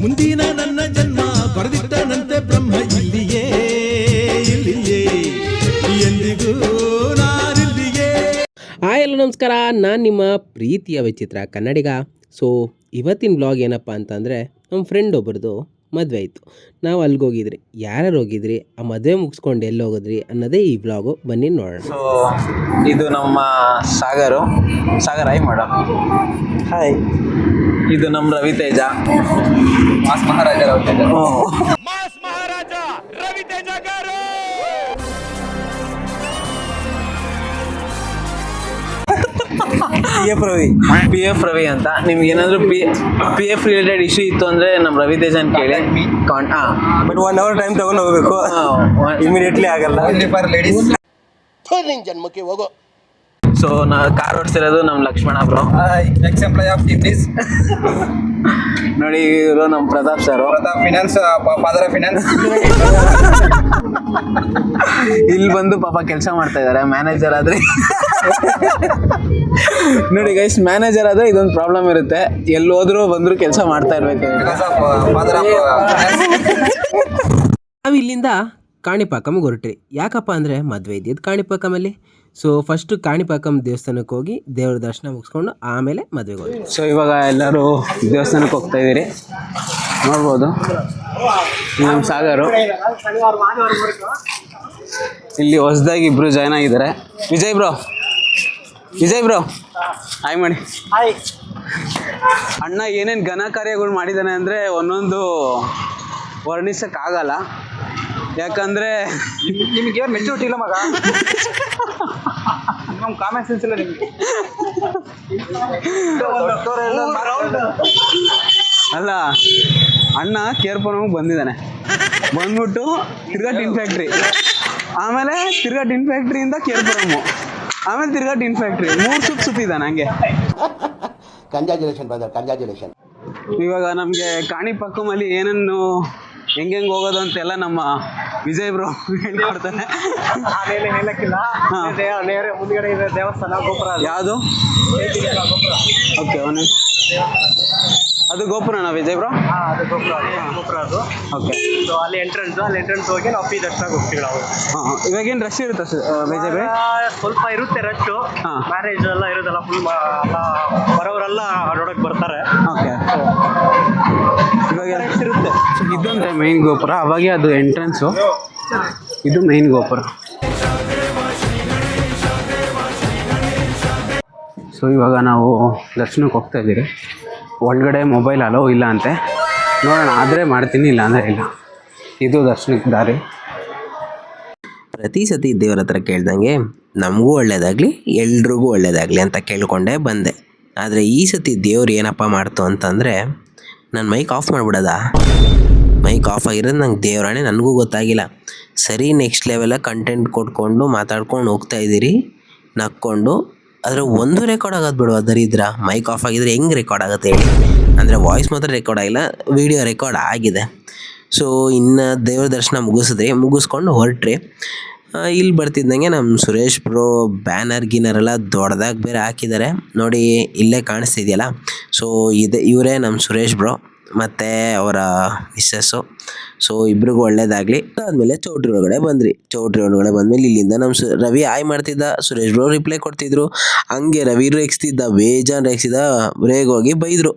ಮುಂದಿನ ನನ್ನ ಜನ್ಮ ಬರೆದಿಟ್ಟನಂತೆ ಬ್ರಹ್ಮ ಇಲ್ಲಿಯೇ ಎಂದಿಗೂ ನಾನಿಲ್ಲಿಯೇ. ಹಾಯ್ ಎಲ್ಲ ನಮಸ್ಕಾರ, ನಾನು ನಿಮ್ಮ ಪ್ರೀತಿಯ ವಿಚಿತ್ರ ಕನ್ನಡಿಗ. ಸೊ ಇವತ್ತಿನ ಬ್ಲಾಗ್ ಏನಪ್ಪ ಅಂತಂದರೆ, ನಮ್ಮ ಫ್ರೆಂಡ್ ಒಬ್ಬರದು ಮದುವೆ ಆಯಿತು. ನಾವು ಅಲ್ಲಿಗೆ ಹೋಗಿದ್ರಿ. ಯಾರ್ಯಾರು ಹೋಗಿದ್ರಿ, ಆ ಮದುವೆ ಮುಗಿಸ್ಕೊಂಡು ಎಲ್ಲಿ ಹೋಗಿದ್ರಿ ಅನ್ನೋದೇ ಈ ಬ್ಲಾಗು. ಬನ್ನಿ ನೋಡೋಣ. ಸೊ ಇದು ನಮ್ಮ ಸಾಗರ್. Hi madam. ಹಾಯ್. ಇದು ನಮ್ಮ Raviteja, mass Maharaja Raviteja garu. P F Ravi ಅಂತ. ನಿಮ್ಗೆ ಏನಾದ್ರು ಪಿ ಎಫ್ ರಿಲೇಟೆಡ್ ಇಶ್ಯೂ ಇತ್ತು ಅಂದ್ರೆ ನಮ್ಮ ರವಿತೇಜನ್ ಕೇಳಿ. ಬಟ್ 1 hour ಟೈಮ್ ತಗೊಂಡು ಹೋಗ್ಬೇಕು, ಇಮಿಡಿಯೇಟ್ಲಿ ಆಗಲ್ಲ. ಜನ್ಮಕ್ಕೆ ಹೋಗೋ. ಸೊ ನಾ ಕಾರ್ ಓಡಿಸಿರೋದು ನಮ್ಮ Lakshman bro, ex employee of teams. ನೋಡಿ ಇವರು ನಮ್ಮ Pratap sir, finance, father of finance. ಇಲ್ಲಿ ಬಂದು ಪಾಪ ಕೆಲಸ ಮಾಡ್ತಾ ಇದ್ದಾರೆ. ಮ್ಯಾನೇಜರ್ ಆದ್ರೆ ನೋಡಿ ಗೈಸ್, ಮ್ಯಾನೇಜರ್ ಆದ್ರೆ ಇದೊಂದು ಪ್ರಾಬ್ಲಮ್ ಇರುತ್ತೆ, ಎಲ್ಲಿ ಹೋದ್ರು ಬಂದ್ರು ಕೆಲಸ ಮಾಡ್ತಾ ಇರ್ಬೇಕು. ನಾವು ಇಲ್ಲಿಂದ ಕಾಣಿಪಾಕಮ್ಗೆ ಹೊರಟ್ರಿ. ಯಾಕಪ್ಪ ಅಂದರೆ ಮದುವೆ ಇದ್ದಿದ್ದು ಕಾಣಿಪಾಕಮಲ್ಲಿ. ಸೊ ಫಸ್ಟು ಕಾಣಿಪಾಕಂ ದೇವಸ್ಥಾನಕ್ಕೆ ಹೋಗಿ ದೇವ್ರ ದರ್ಶನ ಮುಗಿಸ್ಕೊಂಡು ಆಮೇಲೆ ಮದುವೆಗೆ ಹೋಗಿ. ಸೊ ಇವಾಗ ಎಲ್ಲರೂ ದೇವಸ್ಥಾನಕ್ಕೆ ಹೋಗ್ತಾ ಇದ್ದೀರಿ, ನೋಡ್ಬೋದು. ನಮ್ಮ ಸಾಗರು. ಇಲ್ಲಿ ಹೊಸದಾಗಿ ಇಬ್ರು ಜಾಯ್ನ್ ಆಗಿದ್ದಾರೆ. ವಿಜಯ್ ಬ್ರೋ ಹಾಯ್ ಮಾಡಿ. ಅಣ್ಣ ಏನೇನು ಘನ ಕಾರ್ಯಗಳು ಮಾಡಿದ್ದಾನೆ ಅಂದರೆ ಒಂದೊಂದು ವರ್ಣಿಸೋಕ್ಕಾಗಲ್ಲ. ಯಾಕಂದರೆ ನಿಮಗೆ ಮೆಚೂರಿಟಿ ಇಲ್ಲ ಮಗ, ನಮ್ಮ ಕಾಮನ್ ಸೆನ್ಸ್ ಇಲ್ಲ ನಿಮಗೆ. ಅಲ್ಲ, ಅಣ್ಣ ಕೇರ್ಪುರಮ್ಗೆ ಬಂದಿದ್ದಾನೆ, ಬಂದ್ಬಿಟ್ಟು ತಿರ್ಗಾ ಟಿನ್ ಫ್ಯಾಕ್ಟ್ರಿ, ಆಮೇಲೆ ತಿರ್ಗಾ ಟಿನ್ ಫ್ಯಾಕ್ಟ್ರಿಯಿಂದ ಕೇರ್ಪುರಮ್ಮು, ಆಮೇಲೆ ತಿರ್ಗಾ ಟಿನ್ ಫ್ಯಾಕ್ಟ್ರಿ, 3 ಸುತ್ತಿದ್ದಾನೆ ಹಂಗೆ. Congratulation brother, congratulation. ಇವಾಗ ನಮಗೆ ಕಾಣಿಪಾಕಮಲ್ಲಿ ಏನನ್ನು ಹೆಂಗೆ ಹೋಗೋದು ಅಂತೆಲ್ಲ ನಮ್ಮ ವಿಜಯ್ ಬ್ರೋ ಹೇಳ್ಕೊಡ್ತಾನೆ. ಹೇಳಕ್ಕಿಲ್ಲ, ಮುಂದ್ಗಡೆ ಇದೆ ದೇವಸ್ಥಾನ ಗೋಪುರ. ಯಾವುದು? ಓಕೆ, ಅದು ಗೋಪುರನಾ ವಿಜಯ್ ಬ್ರೋ? ಅದು ಗೋಪುರ ಅದು. ಓಕೆ. ಸೊ ಅಲ್ಲಿ ಎಂಟ್ರೆನ್ಸ್ ಹೋಗಿ ನಾವು ಫ್ರೀ ದರ್ಶನಕ್ಕೆ ಹೋಗ್ತೀವಿ ನಾವು. ಇವಾಗೇನು ರಶ್ ಇರುತ್ತೆ ವಿಜಯ್ ಬ್ರೋ? ಸ್ವಲ್ಪ ಇರುತ್ತೆ ರಶ್ಶು. ಮ್ಯಾರೇಜ್ ಎಲ್ಲ ಇರೋದಲ್ಲ, ಫುಲ್ ಬರೋರೆಲ್ಲ ನೋಡಕ್ ಬರ್ತಾರೆ. ಓಕೆ. ಇವಾಗ ರಶ್ ಇರುತ್ತೆ. ಇದೊಂದೇ ಮೈನ್ ಗೋಪುರ, ಅವಾಗೆ ಅದು ಎಂಟ್ರೆನ್ಸು, ಇದು ಮೈನ್ ಗೋಪುರ. ಸೊ ಇವಾಗ ನಾವು ದರ್ಶನಕ್ಕೆ ಹೋಗ್ತಾ ಇದ್ದೀರಿ. ಒಳಗಡೆ ಮೊಬೈಲ್ ಅಲೋ ಇಲ್ಲ ಅಂತೆ, ನೋಡೋಣ, ಆದರೆ ಮಾಡ್ತೀನಿ, ಇಲ್ಲ ಅಂದರೆ ಇಲ್ಲ. ಇದು ದರ್ಶನಕ್ಕೆ ದಾರಿ. ಪ್ರತಿ ಸತಿ ದೇವ್ರ ಹತ್ರ ಕೇಳ್ದಂಗೆ ನಮಗೂ ಒಳ್ಳೇದಾಗಲಿ, ಎಲ್ರಿಗೂ ಒಳ್ಳೇದಾಗಲಿ ಅಂತ ಕೇಳ್ಕೊಂಡೇ ಬಂದೆ. ಆದರೆ ಈ ಸತಿ ದೇವ್ರು ಏನಪ್ಪ ಮಾಡ್ತು ಅಂತಂದರೆ, ನಾನು ಮೈಕ್ ಆಫ್ ಮಾಡಿಬಿಡೋದ. ಮೈಕ್ ಆಫ್ ಆಗಿರೋದು ನಂಗೆ ದೇವರಾಣೆ, ನನಗೂ ಗೊತ್ತಾಗಿಲ್ಲ. ಸರಿ, ನೆಕ್ಸ್ಟ್ ಲೆವೆಲ್ಲ ಕಂಟೆಂಟ್ ಕೊಟ್ಕೊಂಡು ಮಾತಾಡ್ಕೊಂಡು ಹೋಗ್ತಾ ಇದ್ದೀರಿ ನಕ್ಕೊಂಡು. ಆದರೆ ಒಂದು ರೆಕಾರ್ಡ್ ಆಗೋದು ಬಿಡುವ ದರಿದ್ರ. ಮೈಕ್ ಆಫ್ ಆಗಿದ್ರೆ ಹೆಂಗೆ ರೆಕಾರ್ಡ್ ಆಗುತ್ತೆ ಹೇಳಿ? ಅಂದರೆ ವಾಯ್ಸ್ ಮಾತ್ರ ರೆಕಾರ್ಡ್ ಆಗಿಲ್ಲ, ವಿಡಿಯೋ ರೆಕಾರ್ಡ್ ಆಗಿದೆ. ಸೊ ಇನ್ನು ದೇವ್ರ ದರ್ಶನ ಮುಗಿಸ್ಕೊಂಡು ಹೊರಟ್ರಿ. ಇಲ್ಲಿ ಬರ್ತಿದ್ದಂಗೆ ನಮ್ಮ ಸುರೇಶ್ ಬ್ರೋ ಬ್ಯಾನರ್ ಗಿನ್ನರೆಲ್ಲ ದೊಡ್ಡದಾಗಿ ಬೇರೆ ಹಾಕಿದ್ದಾರೆ ನೋಡಿ, ಇಲ್ಲೇ ಕಾಣಿಸ್ತಿದೆಯಲ್ಲ. ಸೊ ಇವರೇ ನಮ್ಮ ಸುರೇಶ್ ಬ್ರೋ ಮತ್ತು ಅವರ ಮಿಸ್ಸಸ್ಸು. ಸೊ ಇಬ್ರಿಗೂ ಒಳ್ಳೇದಾಗಲಿ. ಆದಮೇಲೆ ಚೌಟ್ರಿ ಒಳಗಡೆ ಬಂದಮೇಲೆ ಇಲ್ಲಿಂದ ನಮ್ಮ ರವಿ ಆಯ್ ಮಾಡ್ತಿದ್ದ, ಸುರೇಶ್ ಬ್ರೋ ರಿಪ್ಲೈ ಕೊಡ್ತಿದ್ರು. ಹಂಗೆ ರವಿ ರೇಗಿಸ್ತಿದ್ದ, ಬೇಜಾನ್ ರೇಗಿಸಿದ, ರೇಗೋಗಿ ಬೈದರು.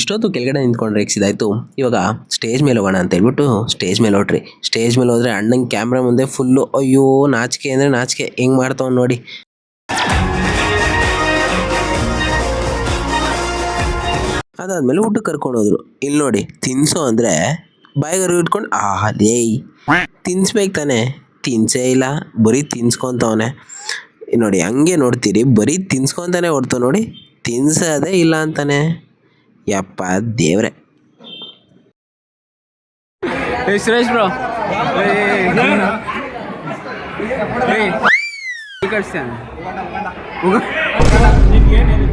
ಇಷ್ಟೊತ್ತು ಕೆಳಗಡೆ ನಿಂತ್ಕೊಂಡು ರೇಗಿಸಿದಾಯ್ತು. ಇವಾಗ ಸ್ಟೇಜ್ ಮೇಲೆ ಹೋಗೋಣ ಅಂತ ಹೇಳ್ಬಿಟ್ಟು ಸ್ಟೇಜ್ ಮೇಲೆ ಹೊಟ್ರಿ. ಸ್ಟೇಜ್ ಮೇಲೆ ಹೋದರೆ ಅಣ್ಣಂಗೆ ಕ್ಯಾಮ್ರಾ ಮುಂದೆ ಫುಲ್ಲು ಅಯ್ಯೋ ನಾಚಿಕೆ ಅಂದರೆ ನಾಚಿಕೆ, ಹೆಂಗೆ ಮಾಡ್ತಾವ್ ನೋಡಿ. ಅದಾದಮೇಲೆ ಊಟಕ್ಕೆ ಕರ್ಕೊಂಡೋದ್ರು. ಇಲ್ಲಿ ನೋಡಿ, ತಿನ್ಸೋ ಅಂದರೆ ಬಾಯಿಗಾರು ಇಟ್ಕೊಂಡು ಲೇಯ್ ತಿನ್ಸ್ಬೇಕು ತಾನೆ, ತಿನ್ಸೇ ಇಲ್ಲ, ಬರೀ ತಿನ್ಸ್ಕೊತವನೆ ನೋಡಿ. ಹಂಗೆ ನೋಡ್ತೀರಿ, ಬರೀ ತಿನ್ಸ್ಕೊತಾನೆ ಹೊಡ್ತಾವ ನೋಡಿ, ತಿನ್ಸೋದೇ ಇಲ್ಲ ಅಂತಾನೆ. ಯಪ್ಪ ದೇವ್ರೆ. ಸುರೇಶ್ ಬ್ರೋ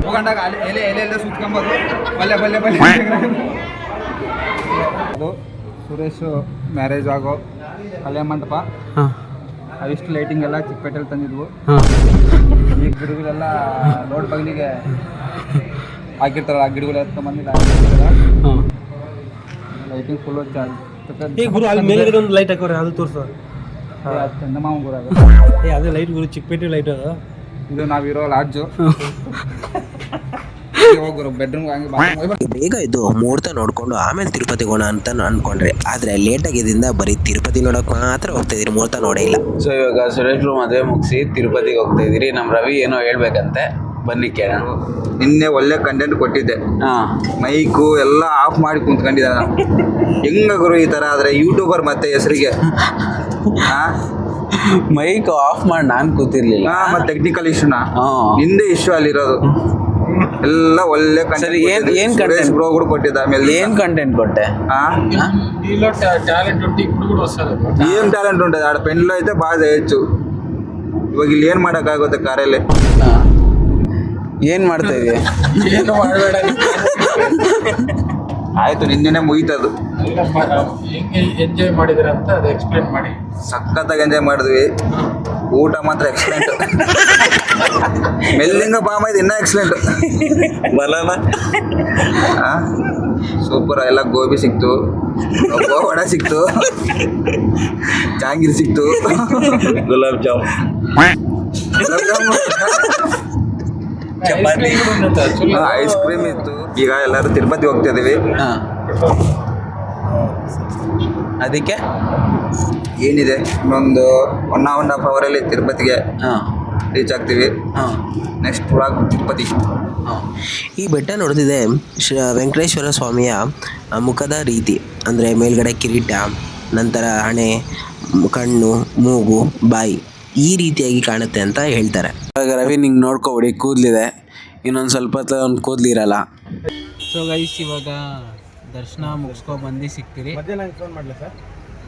ಹೋಗಂಡಾಗ ಎಲೆ ಸುತ್ಕೊಂಬೋದು. ಅದು ಸುರೇಶ್ ಮ್ಯಾರೇಜ್ ಆಗೋ ಕಲ್ಯಾಣ ಮಂಟಪ. ಅವಿಷ್ಟು ಲೈಟಿಂಗ್ ಎಲ್ಲ ಚಿಕ್ಕಪೇಟೆಯಲ್ಲಿ ತಂದಿದ್ವು. ಈಗ ಗಿಡಗಳೆಲ್ಲ ರೋಡ್ ಬಗಲಿಗೆ ಹಾಕಿರ್ತಾರ ಆ ಗಿಡಗಳು ಎತ್ಕೊಂಡ್ಬಂದು ಲೈಟಿಂಗ್ ಫುಲ್ ಗುರು ಅಲ್ಲಿ ಮೇಲ್ಗಡೆ ಒಂದು ಲೈಟ್ ಹಾಕೋರೆ ಅದು ತೋರಿಸ ಚಂದಮಾಮ ಗುರು ಅದು. ಅದೇ ಲೈಟ್ ಗುರು ಚಿಕ್ಕಪೇಟೆ ಲೈಟ್ ಅದು. ಇದು ನಾವಿರೋ ಲಾಡ್ಜು. ಹೋಗ್ರು ಬೆಡ್ರೂಮ್ ಹಂಗೆ ಬೇಗ ಇದು ಮುಹೂರ್ತ ನೋಡ್ಕೊಂಡು ಆಮೇಲೆ ತಿರುಪತಿಗೆ ಹೋಗೋಣ ಅಂತ ಅನ್ಕೊಂಡ್ರೆ, ಆದರೆ ಲೇಟಾಗಿದ್ದರಿಂದ ಬರೀ ತಿರುಪತಿ ನೋಡೋಕೆ ಮಾತ್ರ ಹೋಗ್ತಾ ಇದ್ದೀರಿ, ಮುಹೂರ್ತ ನೋಡೇ ಇಲ್ಲ. ಸೊ ಇವಾಗ ಸುರೇಶ್ರು ಮದುವೆ ಮುಗಿಸಿ ತಿರುಪತಿಗೆ ಹೋಗ್ತಾ ಇದ್ದೀರಿ. ನಮ್ಮ ರವಿ ಏನೋ ಹೇಳ್ಬೇಕಂತೆ, ಬನ್ನಿ ಕೇಳೋಣ. ನಿನ್ನೆ ಒಳ್ಳೆ ಕಂಟೆಂಟ್ ಕೊಟ್ಟಿದ್ದೆ. ಮೈಕು ಎಲ್ಲ ಆಫ್ ಮಾಡಿ ಕುಂತ್ಕೊಂಡಿದ್ದಾನೆ. ಹೆಂಗ ಗುರು ಈ ಥರ ಆದರೆ ಯೂಟ್ಯೂಬರ್ ಮತ್ತೆ ಹೆಸರಿಗೆ ಮೈಕ್ ಆಫ್ ಮಾಡಿ ನಾನು ಕೂತಿರ್ಲಿಲ್ಲ. ಮತ್ತೆ ಟೆಕ್ನಿಕಲ್ ಇಶ್ಯೂನಾ ನಿಂದೇ ಇಶ್ಯೂ ಅಲ್ಲಿರೋದು. ಎಲ್ಲ ಒಳ್ಳೆ ಸರಿ, ಏನ್ ಕಂಟೆಂಟ್ ಬ್ರೋ ಕೂಡ ಕೊಟ್ಟಿದ್ದ. ಆಮೇಲೆ ಏನ್ ಕಂಟೆಂಟ್ ಕೊಟ್ಟೆ? ಏನ್ ಟ್ಯಾಲೆಂಟ್ ಉಂಟು? ಆಡ ಪೆನ್ಲು ಐತೆ ಭಾಳ ಹೆಚ್ಚು. ಇವಾಗ ಇಲ್ಲಿ ಏನ್ ಮಾಡಕ್ಕಾಗುತ್ತೆ ಕಾರಲ್ಲಿ? ಏನ್ ಮಾಡ್ತಾ ಇದೀಯ? ಆಯ್ತು, ನಿನ್ನೆ ಮುಗಿತದು. ಎಂಜಾಯ್ ಮಾಡಿದ್ರೆ ಅಂತ ಅದು ಎಕ್ಸ್ಪ್ಲೇನ್ ಮಾಡಿ. ಸಖತ್ತಾಗಿ ಎಂಜಾಯ್ ಮಾಡಿದ್ವಿ. ಊಟ ಮಾತ್ರ ಎಕ್ಸಲೆಂಟ್. ಮೆಲ್ಲಿಂಗ ಬಾಮ ಇದು ಇನ್ನೂ ಎಕ್ಸಲೆಂಟ್. ಬಲನ ಸೂಪರ್. ಎಲ್ಲ ಗೋಬಿ ಸಿಕ್ತು, ವಡ ಸಿಕ್ತು, ಜಾಂಗೀರ್ ಸಿಕ್ತು, ಗುಲಾಬ್ ಜಾಮ್, ಐಸ್ ಕ್ರೀಮ್ ಇತ್ತು. ಈಗ ಎಲ್ಲರೂ ತಿರುಪತಿ ಹೋಗ್ತಾ ಇದೀವಿ. ಅದಕ್ಕೆ ಏನಿದೆ, ಇನ್ನೊಂದು 1.5 ಅವರಲ್ಲಿ ತಿರುಪತಿಗೆ ರೀಚ್ ಆಗ್ತೀವಿ. Next vlog Tirupati. ಈ ಬೆಟ್ಟ ನೋಡ್ತಿದ್ದೆ ವೆಂಕಟೇಶ್ವರ ಸ್ವಾಮಿಯ ಮುಖದ ರೀತಿ, ಅಂದರೆ ಮೇಲ್ಗಡೆ ಕಿರೀಟ, ನಂತರ ಹಣೆ, ಕಣ್ಣು, ಮೂಗು, ಬಾಯಿ ಈ ರೀತಿಯಾಗಿ ಕಾಣುತ್ತೆ ಅಂತ ಹೇಳ್ತಾರೆ. ಇವಾಗ ರವಿ ನಿಂಗೆ ನೋಡ್ಕೊಬಿಡಿ, ಕೂದಲಿದೆ, ಇನ್ನೊಂದು ಸ್ವಲ್ಪ ಹೊತ್ತು ಅವ್ನು ಕೂದಲಿರಲ್ಲ. ಸೊ ಗೈಸ್, ಇವಾಗ ದರ್ಶನ ಮುಗಿಸ್ಕೊಬಂದು ಸಿಗ್ತೀರಿ. ಫೋನ್ ಮಾಡಲಿ ಸರ್,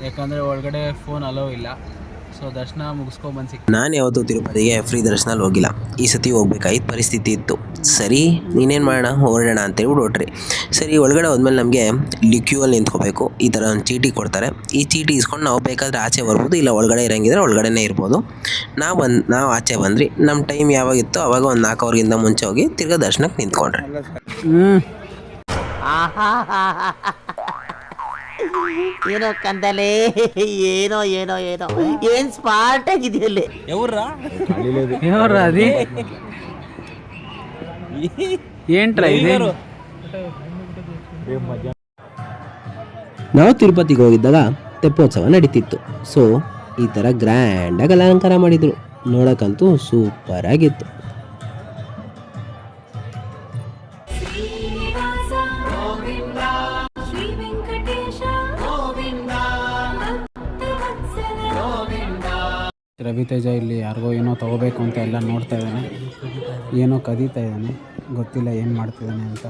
ಯಾಕಂದರೆ ಒಳಗಡೆ ಫೋನ್ ಅಲೋ ಇಲ್ಲ. ಸೊ ದರ್ಶನ ಮುಗಿಸ್ಕೊಬಂದು ಸಿಗ್ತೀವಿ. ನಾನು ಯಾವತ್ತೂ ತಿರುಪತಿಗೆ ಫ್ರೀ ದರ್ಶನಲ್ಲಿ ಹೋಗಿಲ್ಲ. ಈ ಸತಿ ಹೋಗ್ಬೇಕಾಗಿದ್ದ ಪರಿಸ್ಥಿತಿ ಇತ್ತು. ಸರಿ, ನೀನೇನು ಮಾಡೋಣ, ಹೊರಡೋಣ ಅಂತೇಳ್ಬಿಟ್ಟು ಹೊಟ್ರಿ. ಸರಿ, ಒಳಗಡೆ ಹೋದ್ಮೇಲೆ ನಮಗೆ ಕ್ಯೂ ಅಲ್ಲಿ ನಿಂತ್ಕೋಬೇಕು. ಈ ಥರ ಒಂದು ಚೀಟಿ ಕೊಡ್ತಾರೆ. ಈ ಚೀಟಿ ಇಸ್ಕೊಂಡು ನಾವು ಬೇಕಾದರೆ ಆಚೆ ಬರ್ಬೋದು, ಇಲ್ಲ ಒಳಗಡೆ ಇರೋಂಗಿದ್ರೆ ಒಳಗಡೆನೇ ಇರ್ಬೋದು. ನಾವು ಆಚೆ ಬಂದ್ರಿ. ನಮ್ಮ ಟೈಮ್ ಯಾವಾಗಿತ್ತು ಅವಾಗ ಒಂದು 4 ಅವರ್ಗಿಂತ ಮುಂಚೆ ಹೋಗಿ ತಿರ್ಗಾ ದರ್ಶನಕ್ಕೆ ನಿಂತ್ಕೊಂಡ್ರೆ. ಏನೋ ಕಂದಲೆ, ಏನೋ ಏನೋ ಏನೋ ಏನ್ ಸ್ಮಾರ್ಟ್ ಆಗಿದೆಯಲ್ಲಿ. ನಾವು ತಿರುಪತಿಗೆ ಹೋಗಿದ್ದಾಗ ತೆಪ್ಪೋತ್ಸವ ನಡೀತಿತ್ತು. ಸೊ ಈ ಥರ ಗ್ರ್ಯಾಂಡಾಗಿ ಅಲಂಕಾರ ಮಾಡಿದರು. ನೋಡೋಕ್ಕಂತೂ ಸೂಪರ್ ಆಗಿತ್ತು. ರವಿತೇಜ ಇಲ್ಲಿ ಯಾರಿಗೋ ಏನೋ ತೊಗೋಬೇಕು ಅಂತ ಎಲ್ಲ ನೋಡ್ತಾ ಇದ್ದಾನೆ. ಏನೋ ಕದೀತಾ ಇದ್ದಾನೆ, ಗೊತ್ತಿಲ್ಲ ಏನು ಮಾಡ್ತಿದ್ದಾನೆ ಅಂತ.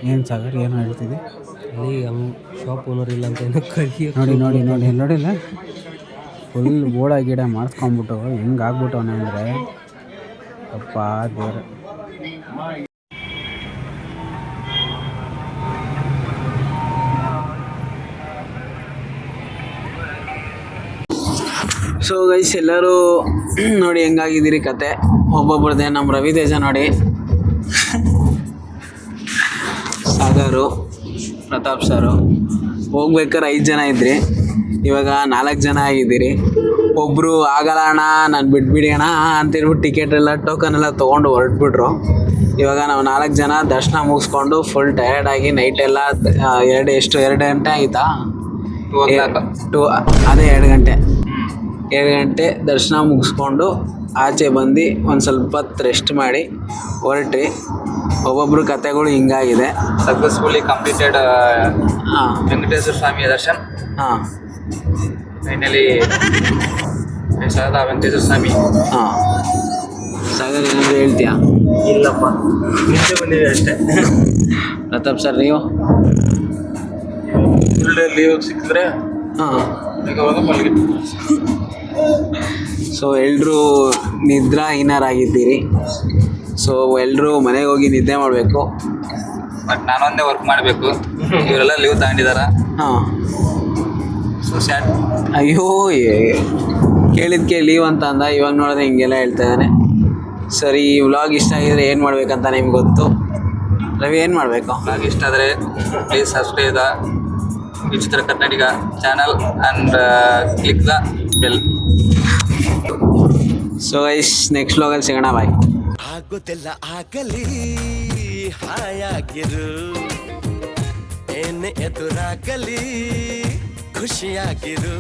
ಏನು ಸಾಗರ್ ಏನೋ ಹೇಳ್ತಿದ್ದೆ? ಶಾಪ್ ಓನರ್ ಇಲ್ಲ ಅಂತ ಏನೋ ನೋಡಿಲ್ಲ, ಫುಲ್ ಬೋಡ ಗಿಡ ಮಾಡಿಸ್ಕೊಂಬಿಟ್ಟು ಹೆಂಗೆ ಆಗ್ಬಿಟ್ಟವನೆ ಅಂದರೆ ಅಪ್ಪ ದೇವ್ರ. ಸೊ ಗೈಸ್, ಎಲ್ಲರೂ ನೋಡಿ ಹೆಂಗಾಗಿದ್ದೀರಿ ಕತೆ. ಒಬ್ಬೊಬ್ರದ್ದೇ. ನಮ್ಮ ರವಿತೇಜ ನೋಡಿ, ಸಾಗರು, ಪ್ರತಾಪ್ ಸರು. ಹೋಗ್ಬೇಕಾದ್ರೆ 5 ಜನ ಇದ್ರಿ, ಇವಾಗ 4 ಜನ ಆಗಿದ್ದೀರಿ. ಒಬ್ಬರು ಆಗಲ್ಲ ಅಣ್ಣ, ನಾನು ಬಿಟ್ಬಿಡಿ ಅಣ್ಣ ಅಂತೇಳ್ಬಿಟ್ಟು ಟಿಕೆಟ್ ಎಲ್ಲ ಟೋಕನ್ ಎಲ್ಲ ತೊಗೊಂಡು ಹೊರಟ್ಬಿಟ್ರು. ಇವಾಗ ನಾವು 4 ಜನ ದರ್ಶನ ಮುಗಿಸ್ಕೊಂಡು ಫುಲ್ ಟಯರ್ಡಾಗಿ ನೈಟೆಲ್ಲ 2 ಗಂಟೆ ಆಯಿತಾ? ಅದೇ 2 ಗಂಟೆ ದರ್ಶನ ಮುಗಿಸ್ಕೊಂಡು ಆಚೆ ಬಂದು ಒಂದು ಸ್ವಲ್ಪ ಹೊತ್ತು ರೆಸ್ಟ್ ಮಾಡಿ ಹೊರಟ್ರಿ. ಒಬ್ಬೊಬ್ರು ಕತೆಗಳು ಹಿಂಗಾಗಿದೆ. ಸಕ್ಸಸ್ಫುಲಿ ಕಂಪ್ಲೀಟೆಡ್ ವೆಂಕಟೇಶ್ವರ ಸ್ವಾಮಿಯ ದರ್ಶನ. ಫೈನಲಿ ವೆಂಕಟೇಶ್ವರ ಸ್ವಾಮಿ. ಸಾಗರ್ ಏನಾದರೂ ಹೇಳ್ತೀಯಾ? ಇಲ್ಲಪ್ಪ, ಮುಂಚೆ ಬಂದಿದೆ ಅಷ್ಟೇ. ಪ್ರತಾಪ್ ಸರ್, ನೀವು ಫುಲ್ ಡೇ ಲೀವ್ ಸಿಕ್ಕಿದ್ರೆ ಸೊ ಎಲ್ಲರೂ ನಿದ್ರಾಹೀನರಾಗಿದ್ದೀರಿ. ಸೊ ಎಲ್ಲರೂ ಮನೆಗೆ ಹೋಗಿ ನಿದ್ದೆ ಮಾಡಬೇಕು. ಬಟ್ ನಾನೊಂದೇ ವರ್ಕ್ ಮಾಡಬೇಕು. ಇವರೆಲ್ಲ ಲೀವ್ ತಗೊಂಡಿದಾರ. So sad. ಅಯ್ಯೋ, ಕೇಳಿದ್ಕೆ ಲೀವ್ ಅಂತ ಅಂದ, ಇವಾಗ ನೋಡಿದ್ರೆ ಹಿಂಗೆಲ್ಲ ಹೇಳ್ತಾ ಇದ್ದಾನೆ. ಸರಿ, ಈ ವ್ಲಾಗ್ ಇಷ್ಟ ಆಗಿದ್ರೆ ಏನು ಮಾಡ್ಬೇಕಂತ ನಿಮ್ಗೆ ಗೊತ್ತು. ರವಿ ಏನು ಮಾಡಬೇಕು? ವ್ಲಾಗ್ ಇಷ್ಟ ಆದರೆ please subscribe the Vichitra Karnataka channel and click the bell. So guys, next ವ್ಲಾಗಲ್ಲಿ ಸಿಗೋಣ. ಬಾಯ್. ಆಗೋದೆಲ್ಲ ಆಗಲಿ, ಹಾಯಾಗಿರು, ಏನೇ ಎದುರಾಗಲಿ ಖುಷಿಯಾಗಿರು.